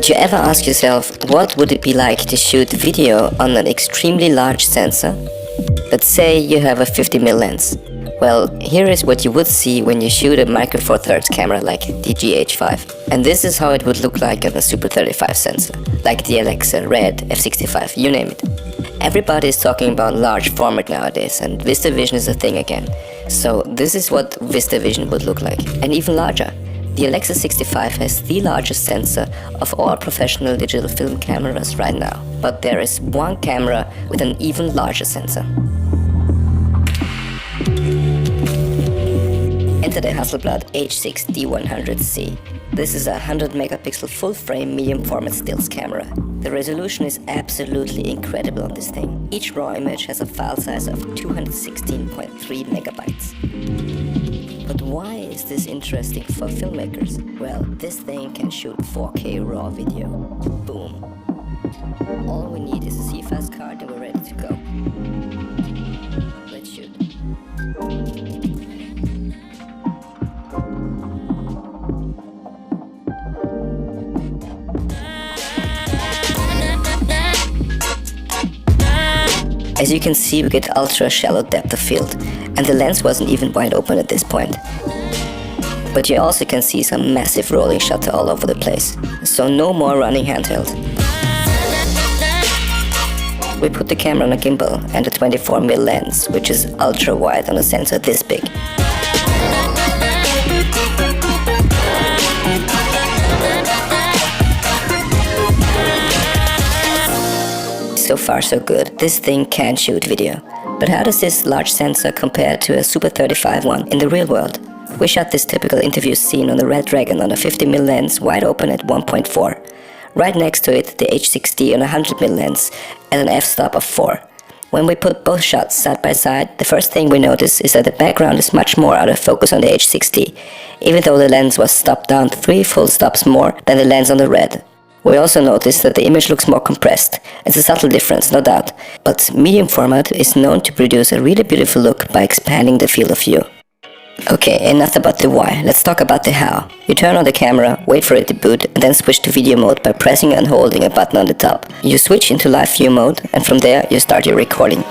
Did you ever ask yourself what would it be like to shoot video on an extremely large sensor? Let's say you have a 50mm lens. Well, here is what you would see when you shoot a micro four thirds camera like the GH5. And this is how it would look like on a Super 35 sensor, like the Alexa, Red, F65, you name it. Everybody is talking about large format nowadays, and VistaVision is a thing again. So this is what VistaVision would look like, and even larger. The Alexa 65 has the largest sensor of all professional digital film cameras right now. But there is one camera with an even larger sensor. Enter the HasselBlad H6D 100C. This is a 100 megapixel full-frame medium-format stills camera. The resolution is absolutely incredible on this thing. Each raw image has a file size of 216.3 megabytes. But why is this interesting for filmmakers? Well, this thing can shoot 4K raw video. Boom. All we need is a CFast card and we're ready to go. Let's shoot. As you can see, we get ultra shallow depth of field, and the lens wasn't even wide open at this point. But you also can see some massive rolling shutter all over the place, so no more running handheld. We put the camera on a gimbal and a 24mm lens, which is ultra wide on a sensor this big. So far so good, this thing can shoot video. But how does this large sensor compare to a Super 35 one in the real world? We shot this typical interview scene on the Red Dragon on a 50mm lens wide open at 1.4. Right next to it, the H6D on a 100mm lens at an f-stop of 4. When we put both shots side by side, the first thing we notice is that the background is much more out of focus on the H6D, even though the lens was stopped down 3 full stops more than the lens on the Red. We also notice that the image looks more compressed. It's a subtle difference, no doubt, but medium format is known to produce a really beautiful look by expanding the field of view. Okay, enough about the why, let's talk about the how. You turn on the camera, wait for it to boot, and then switch to video mode by pressing and holding a button on the top. You switch into live view mode, and from there you start your recording.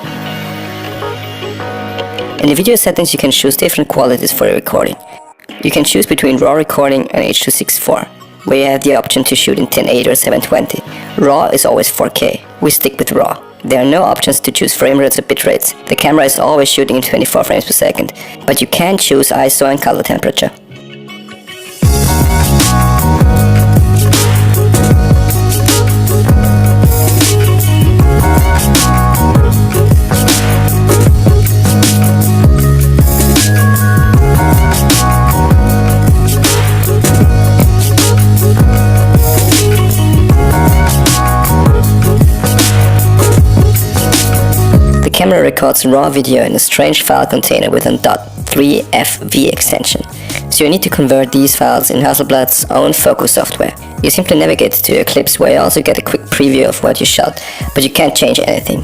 In the video settings you can choose different qualities for your recording. You can choose between RAW recording and H.264. where you have the option to shoot in 1080 or 720. RAW is always 4K. We stick with RAW. There are no options to choose frame rates or bit rates. The camera is always shooting in 24 frames per second, but you can choose ISO and color temperature. The camera records raw video in a strange file container with a .3FV extension, so you need to convert these files in HasselBlad's own focus software. You simply navigate to your clips where you also get a quick preview of what you shot, but you can't change anything.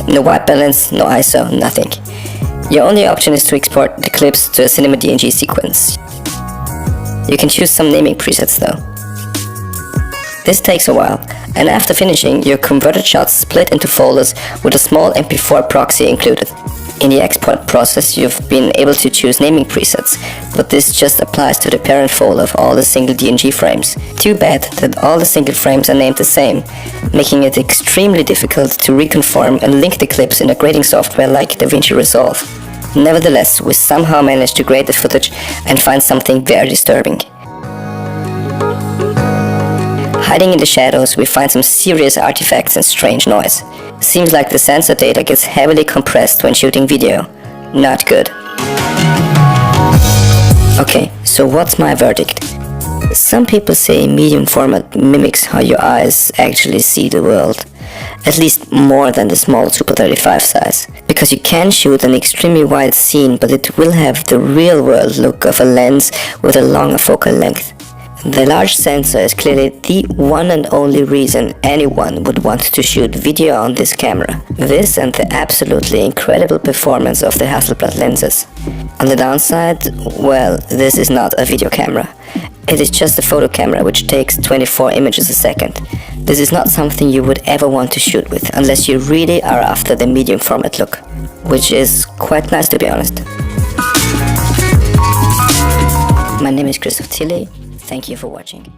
No white balance, no ISO, nothing. Your only option is to export the clips to a cinema DNG sequence. You can choose some naming presets though. This takes a while, and after finishing, your converted shots split into folders with a small MP4 proxy included. In the export process, you've been able to choose naming presets, but this just applies to the parent folder of all the single DNG frames. Too bad that all the single frames are named the same, making it extremely difficult to reconform and link the clips in a grading software like DaVinci Resolve. Nevertheless, we somehow managed to grade the footage and find something very disturbing. Hiding in the shadows, we find some serious artifacts and strange noise. Seems like the sensor data gets heavily compressed when shooting video. Not good. Okay, so what's my verdict? Some people say medium format mimics how your eyes actually see the world. At least more than the small Super 35 size. Because you can shoot an extremely wide scene, but it will have the real world look of a lens with a longer focal length. The large sensor is clearly the one and only reason anyone would want to shoot video on this camera. This and the absolutely incredible performance of the HasselBlad lenses. On the downside, well, this is not a video camera. It is just a photo camera which takes 24 images a second. This is not something you would ever want to shoot with unless you really are after the medium format look, which is quite nice to be honest. My name is Christoph Tilley. Thank you for watching.